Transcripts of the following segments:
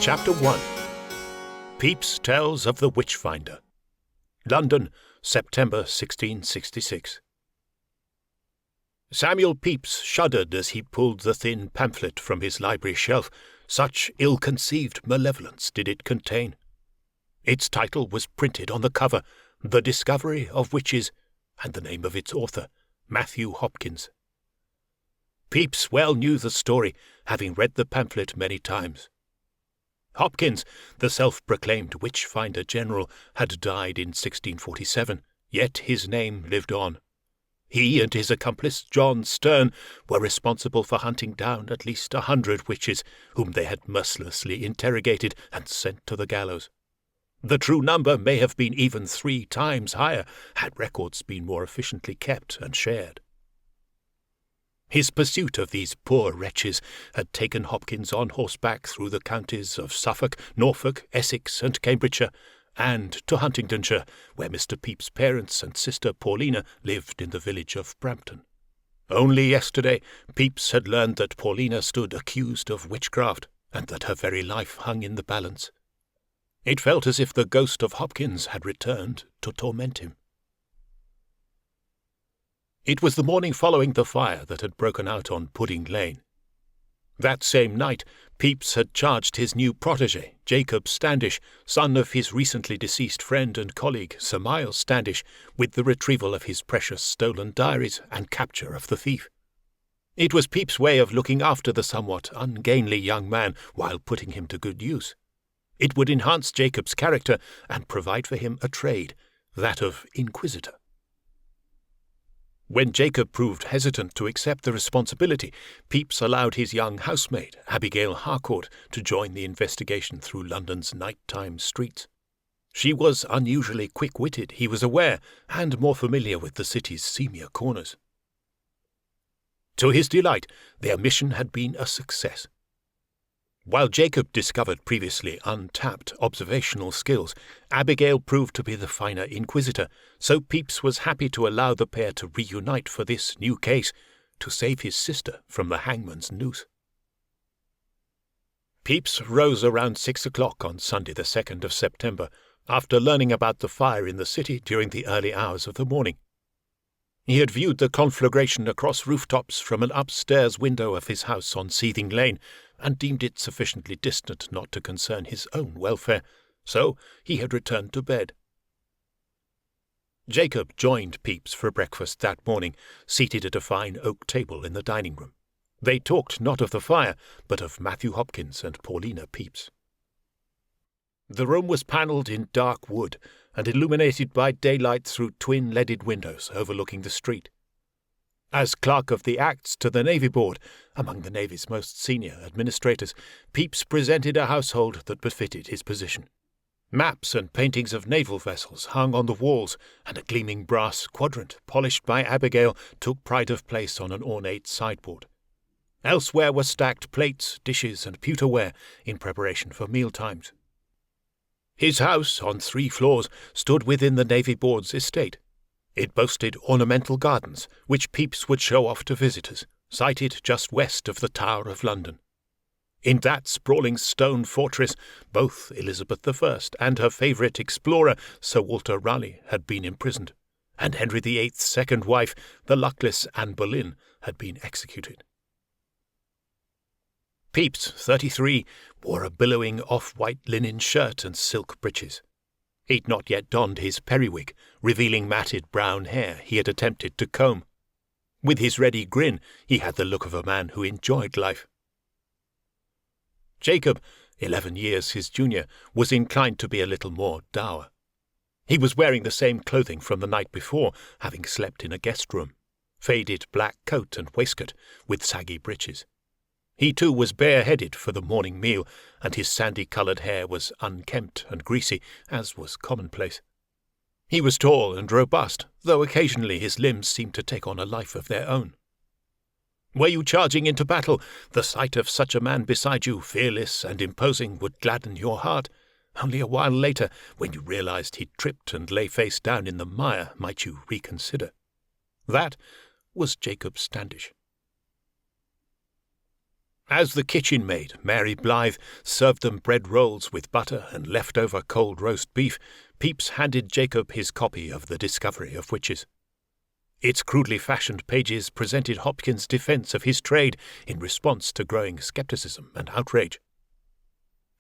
Chapter 1. Pepys tells of the Witchfinder. London, September 1666. Samuel Pepys shuddered as he pulled the thin pamphlet from his library shelf. Such ill-conceived malevolence did it contain. Its title was printed on the cover, The Discovery of Witches, and the name of its author, Matthew Hopkins. Pepys well knew the story, having read the pamphlet many times. Hopkins, the self-proclaimed Witchfinder General, had died in 1647, yet his name lived on. He and his accomplice, John Stern, were responsible for hunting down at least 100 witches, whom they had mercilessly interrogated and sent to the gallows. The true number may have been even 3 times higher, had records been more efficiently kept and shared. His pursuit of these poor wretches had taken Hopkins on horseback through the counties of Suffolk, Norfolk, Essex, and Cambridgeshire, and to Huntingdonshire, where Mr. Pepys' parents and sister Paulina lived in the village of Brampton. Only yesterday Pepys had learned that Paulina stood accused of witchcraft, and that her very life hung in the balance. It felt as if the ghost of Hopkins had returned to torment him. It was the morning following the fire that had broken out on Pudding Lane. That same night, Pepys had charged his new protégé, Jacob Standish, son of his recently deceased friend and colleague, Sir Miles Standish, with the retrieval of his precious stolen diaries and capture of the thief. It was Pepys' way of looking after the somewhat ungainly young man while putting him to good use. It would enhance Jacob's character and provide for him a trade, that of inquisitor. When Jacob proved hesitant to accept the responsibility, Pepys allowed his young housemaid, Abigail Harcourt, to join the investigation through London's night-time streets. She was unusually quick-witted, he was aware, and more familiar with the city's seamier corners. To his delight, their mission had been a success. While Jacob discovered previously untapped observational skills, Abigail proved to be the finer inquisitor, so Pepys was happy to allow the pair to reunite for this new case, to save his sister from the hangman's noose. Pepys rose around 6 o'clock on Sunday the 2nd of September, after learning about the fire in the city during the early hours of the morning. He had viewed the conflagration across rooftops from an upstairs window of his house on Seething Lane, and deemed it sufficiently distant not to concern his own welfare, so he had returned to bed. Jacob joined Pepys for breakfast that morning, seated at a fine oak table in the dining-room. They talked not of the fire, but of Matthew Hopkins and Paulina Pepys. The room was panelled in dark wood, and illuminated by daylight through twin leaded windows overlooking the street. As Clerk of the Acts to the Navy Board, among the Navy's most senior administrators, Pepys presented a household that befitted his position. Maps and paintings of naval vessels hung on the walls, and a gleaming brass quadrant, polished by Abigail, took pride of place on an ornate sideboard. Elsewhere were stacked plates, dishes, and pewterware in preparation for mealtimes. His house, on 3 floors, stood within the Navy Board's estate. It boasted ornamental gardens, which Pepys would show off to visitors, sited just west of the Tower of London. In that sprawling stone fortress, both Elizabeth I and her favourite explorer, Sir Walter Raleigh, had been imprisoned, and Henry VIII's second wife, the luckless Anne Boleyn, had been executed. Pepys, 33, wore a billowing off-white linen shirt and silk breeches. He'd not yet donned his periwig, revealing matted brown hair he had attempted to comb. With his ready grin, he had the look of a man who enjoyed life. Jacob, 11 years his junior, was inclined to be a little more dour. He was wearing the same clothing from the night before, having slept in a guest room, faded black coat and waistcoat, with saggy breeches. He too was bareheaded for the morning meal, and his sandy-coloured hair was unkempt and greasy, as was commonplace. He was tall and robust, though occasionally his limbs seemed to take on a life of their own. Were you charging into battle, the sight of such a man beside you, fearless and imposing, would gladden your heart. Only a while later, when you realized he'd tripped and lay face down in the mire, might you reconsider. That was Jacob Standish. As the kitchen maid, Mary Blythe, served them bread rolls with butter and leftover cold roast beef, Pepys handed Jacob his copy of The Discovery of Witches. Its crudely fashioned pages presented Hopkins' defence of his trade in response to growing scepticism and outrage.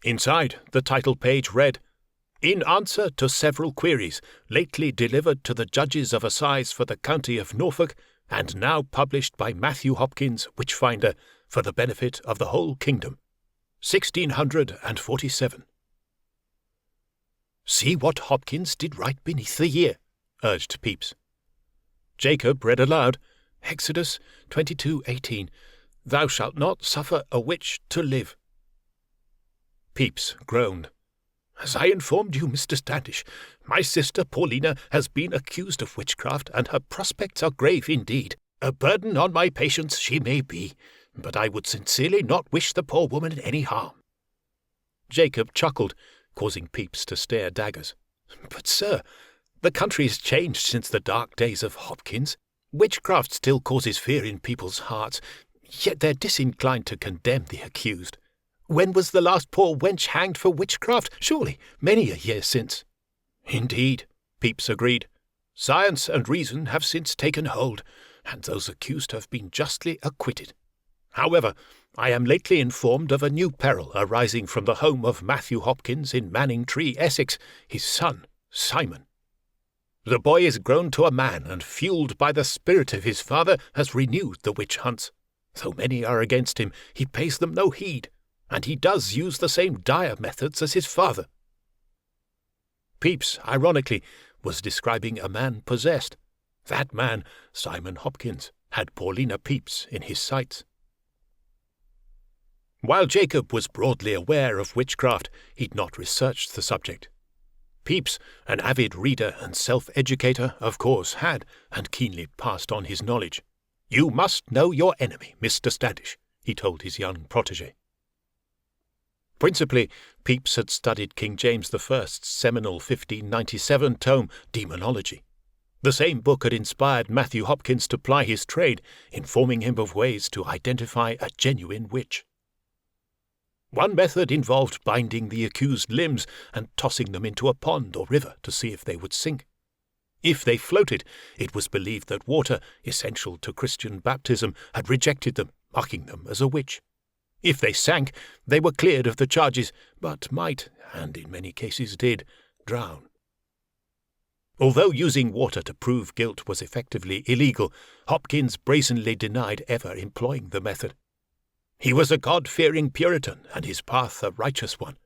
Inside, the title page read, "In answer to several queries lately delivered to the Judges of Assize for the County of Norfolk, and now published by Matthew Hopkins, Witchfinder, for the benefit of the whole kingdom, 1647. "See what Hopkins did write beneath the year," urged Pepys. Jacob read aloud, "Exodus 22:18, Thou shalt not suffer a witch to live." Pepys groaned. "As I informed you, Mr. Standish, my sister Paulina has been accused of witchcraft, and her prospects are grave indeed. A burden on my patients she may be, but I would sincerely not wish the poor woman any harm." Jacob chuckled, causing Pepys to stare daggers. "But, sir, the country's changed since the dark days of Hopkins. Witchcraft still causes fear in people's hearts, yet they're disinclined to condemn the accused. When was the last poor wench hanged for witchcraft? Surely many a year since." "Indeed," Pepys agreed. "Science and reason have since taken hold, and those accused have been justly acquitted. However, I am lately informed of a new peril arising from the home of Matthew Hopkins in Manningtree, Essex, his son, Simon. The boy is grown to a man, and fueled by the spirit of his father, has renewed the witch hunts. Though many are against him, he pays them no heed, and he does use the same dire methods as his father." Pepys, ironically, was describing a man possessed. That man, Simon Hopkins, had Paulina Pepys in his sights. While Jacob was broadly aware of witchcraft, he'd not researched the subject. Pepys, an avid reader and self-educator, of course had, and keenly passed on his knowledge. "You must know your enemy, Mr. Standish," he told his young protégé. Principally, Pepys had studied King James I's seminal 1597 tome, Demonology. The same book had inspired Matthew Hopkins to ply his trade, informing him of ways to identify a genuine witch. One method involved binding the accused limbs and tossing them into a pond or river to see if they would sink. If they floated, it was believed that water, essential to Christian baptism, had rejected them, marking them as a witch. If they sank, they were cleared of the charges, but might, and in many cases did, drown. Although using water to prove guilt was effectively illegal, Hopkins brazenly denied ever employing the method. He was a God-fearing Puritan, and his path a righteous one.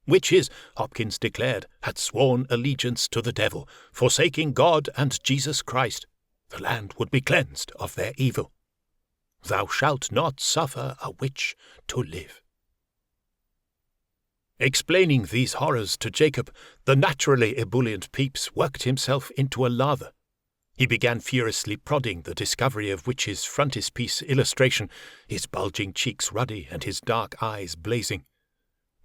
Witches, Hopkins declared, had sworn allegiance to the devil, forsaking God and Jesus Christ. The land would be cleansed of their evil. "Thou shalt not suffer a witch to live." Explaining these horrors to Jacob, the naturally ebullient Pepys worked himself into a lather. He began furiously prodding the Discovery of Witches frontispiece illustration, his bulging cheeks ruddy and his dark eyes blazing.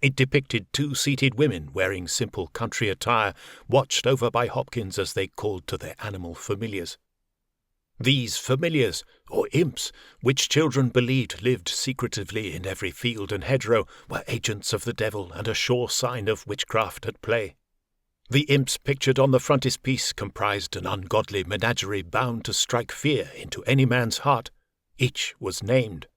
It depicted two seated women wearing simple country attire, watched over by Hopkins as they called to their animal familiars. These familiars, or imps, which children believed lived secretively in every field and hedgerow, were agents of the devil and a sure sign of witchcraft at play. The imps pictured on the frontispiece comprised an ungodly menagerie bound to strike fear into any man's heart. Each was named.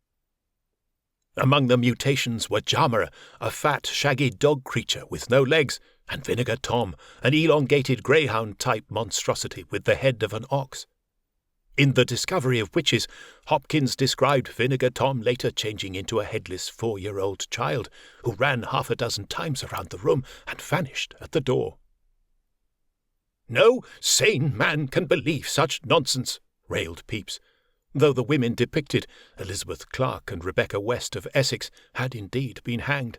Among the mutations were Jamara, a fat, shaggy dog creature with no legs, and Vinegar Tom, an elongated greyhound-type monstrosity with the head of an ox. In The Discovery of Witches, Hopkins described Vinegar Tom later changing into a headless 4-year-old child who ran half a dozen times around the room and vanished at the door. "No sane man can believe such nonsense," railed Pepys, though the women depicted, Elizabeth Clark and Rebecca West of Essex, had indeed been hanged.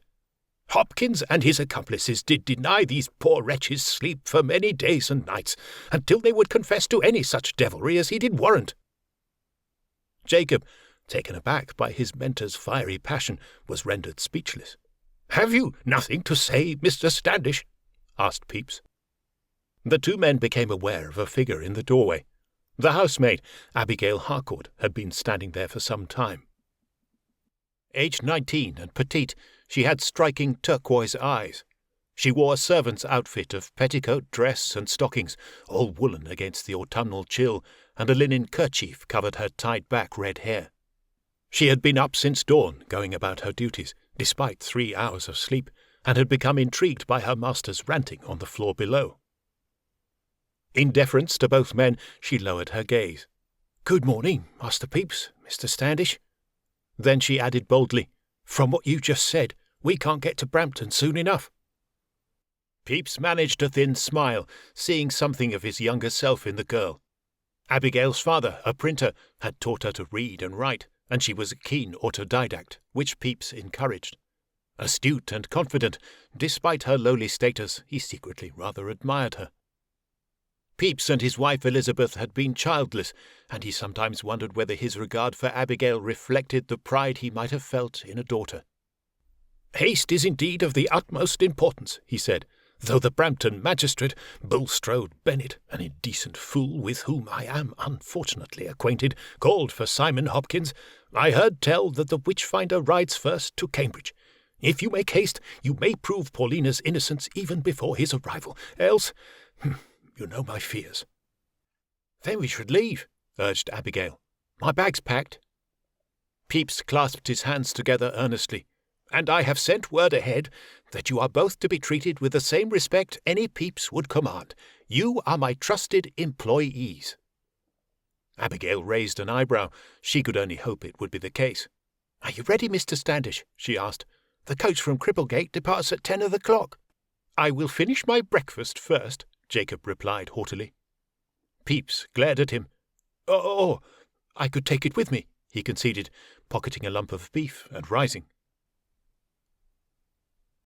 "Hopkins and his accomplices did deny these poor wretches sleep for many days and nights, until they would confess to any such devilry as he did warrant." Jacob, taken aback by his mentor's fiery passion, was rendered speechless. "Have you nothing to say, Mr. Standish?" asked Pepys. The two men became aware of a figure in the doorway. The housemaid, Abigail Harcourt, had been standing there for some time. Aged 19 and petite, she had striking turquoise eyes. She wore a servant's outfit of petticoat, dress, and stockings, all woolen against the autumnal chill, and a linen kerchief covered her tied-back red hair. She had been up since dawn, going about her duties, despite 3 hours of sleep, and had become intrigued by her master's ranting on the floor below. In deference to both men, she lowered her gaze. "Good morning, Master Pepys, Mr. Standish." Then she added boldly, "From what you just said, we can't get to Brampton soon enough." Pepys managed a thin smile, seeing something of his younger self in the girl. Abigail's father, a printer, had taught her to read and write, and she was a keen autodidact, which Pepys encouraged. Astute and confident, despite her lowly status, he secretly rather admired her. Pepys and his wife Elizabeth had been childless, and he sometimes wondered whether his regard for Abigail reflected the pride he might have felt in a daughter. "Haste is indeed of the utmost importance," he said, "though the Brampton magistrate, Bulstrode Bennet, an indecent fool with whom I am unfortunately acquainted, called for Simon Hopkins. I heard tell that the Witchfinder rides first to Cambridge. If you make haste, you may prove Paulina's innocence even before his arrival. Else, you know my fears." "Then we should leave," urged Abigail. "My bag's packed." Pepys clasped his hands together earnestly. "And I have sent word ahead that you are both to be treated with the same respect any Pepys would command. You are my trusted employees." Abigail raised an eyebrow. She could only hope it would be the case. "Are you ready, Mr. Standish?" she asked. "The coach from Cripplegate departs at 10 o'clock. "I will finish my breakfast first," Jacob replied haughtily. Pepys glared at him. "Oh, I could take it with me," he conceded, pocketing a lump of beef and rising.